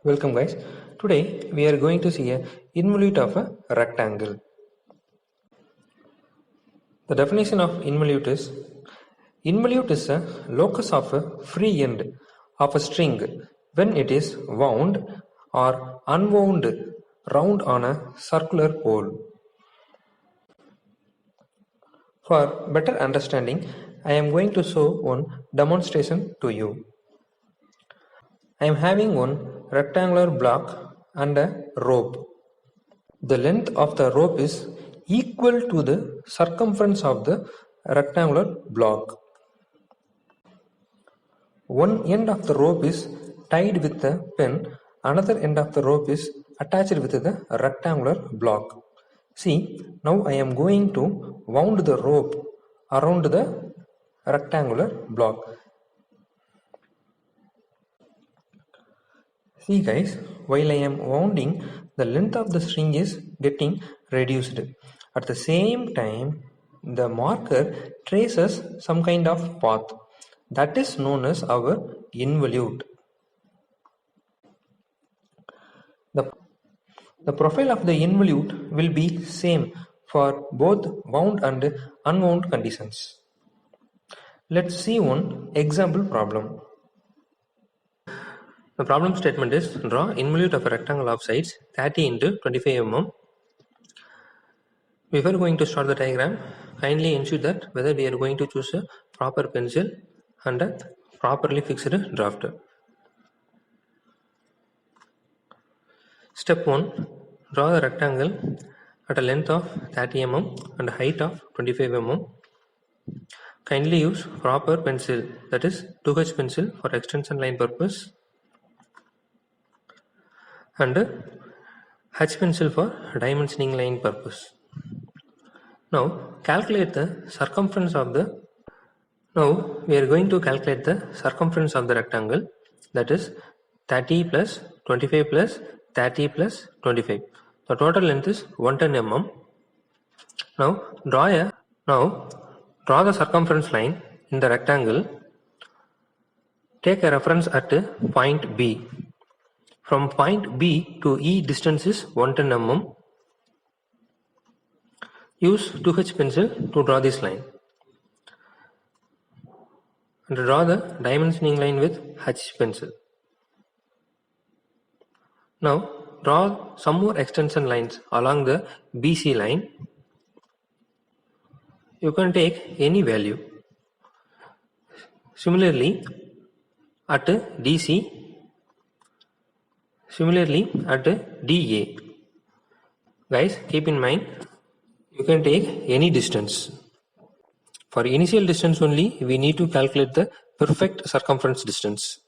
Welcome guys. Today we are going to see a involute of a rectangle. The definition of involute is a locus of a free end of a string when it is wound or unwound round on a circular pole. For better understanding, I am going to show one demonstration to you. I am having one rectangular block and a rope. The length of the rope is equal to the circumference of the rectangular block. One end of the rope is tied with a pin, another end of the rope is attached with the rectangular block. See, now I am going to wound the rope around the rectangular block. See guys, while I am wounding, the length of the string is getting reduced. At the same time, the marker traces some kind of path. That is known as our involute. The profile of the involute will be same for both wound and unwound conditions. Let's see one example problem. The problem statement is draw involute of a rectangle of sides 30 into 25 mm. Before going to start the diagram, kindly ensure that whether we are going to choose a proper pencil and a properly fixed drafter. Step 1. Draw the rectangle at a length of 30 mm and a height of 25 mm. Kindly use proper pencil, that is 2H pencil for extension line purpose and H pencil for dimensioning line purpose. Now calculate the circumference of the we are going to calculate the circumference of the rectangle, that is 30 plus 25 plus 30 plus 25. The total length is 110 mm. Now draw the circumference line in the rectangle. Take a reference at point B. From point B to E distance is 110 mm. Use 2H pencil to draw this line. And draw the dimensioning line with H pencil. Now draw some more extension lines along the BC line. You can take any value. Similarly at DC, similarly at DA. Guys, keep in mind you can take any distance. For initial distance only, we need to calculate the perfect circumference distance.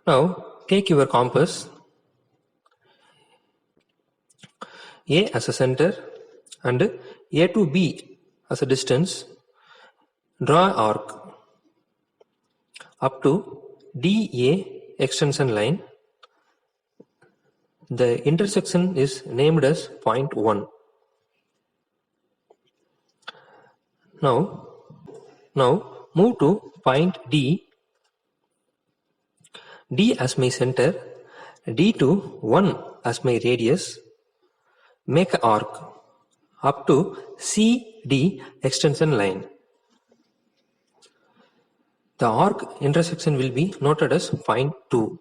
Now take your compass, A as a center and A to B as a distance. Draw arc up to DA extension line. The intersection is named as point 1. Now move to point D. D as my center, D to 1 as my radius. Make an arc up to CD extension line. The arc intersection will be noted as point 2.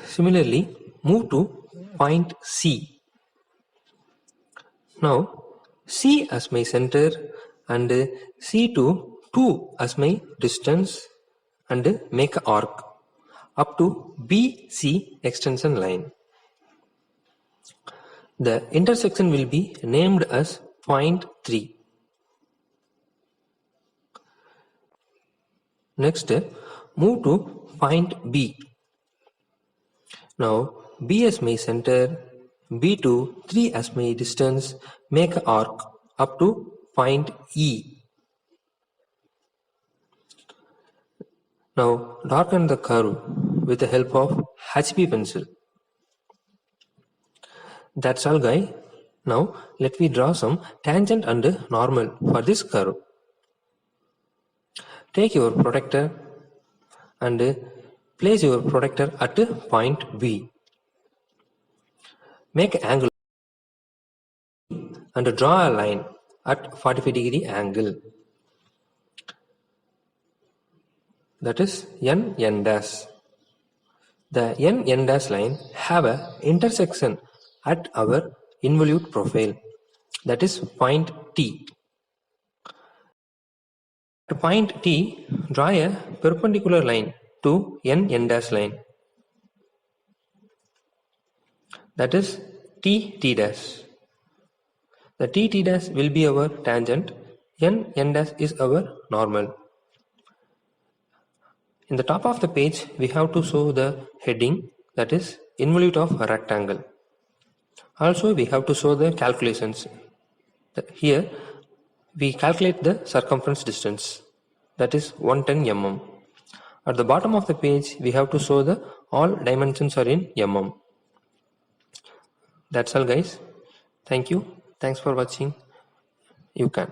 Similarly, move to point C. Now C as my center and C to 2 as my distance and make an arc up to BC extension line. The intersection will be named as point 3. Next, move to point B. Now B as my center, B to 3 as my distance, make an arc up to point E. Now darken the curve with the help of HB pencil. That's all guys. Now let me draw some tangent and normal for this curve. take your protractor and place your protractor at point B. Make an angle and draw a line at 45-degree angle. That is N dash. The N dash line have a intersection at our involute profile, that is point T. At point T, draw a perpendicular line to N dash line, that is T dash. The T dash will be our tangent, N dash is our normal. In the top of the page, we have to show the heading, that is involute of a rectangle. Also, we have to show the calculations. Here, we calculate the circumference distance, that is 110 mm. At the bottom of the page, we have to show the all dimensions are in mm. That's all guys. Thank you. Thanks for watching YoucaN.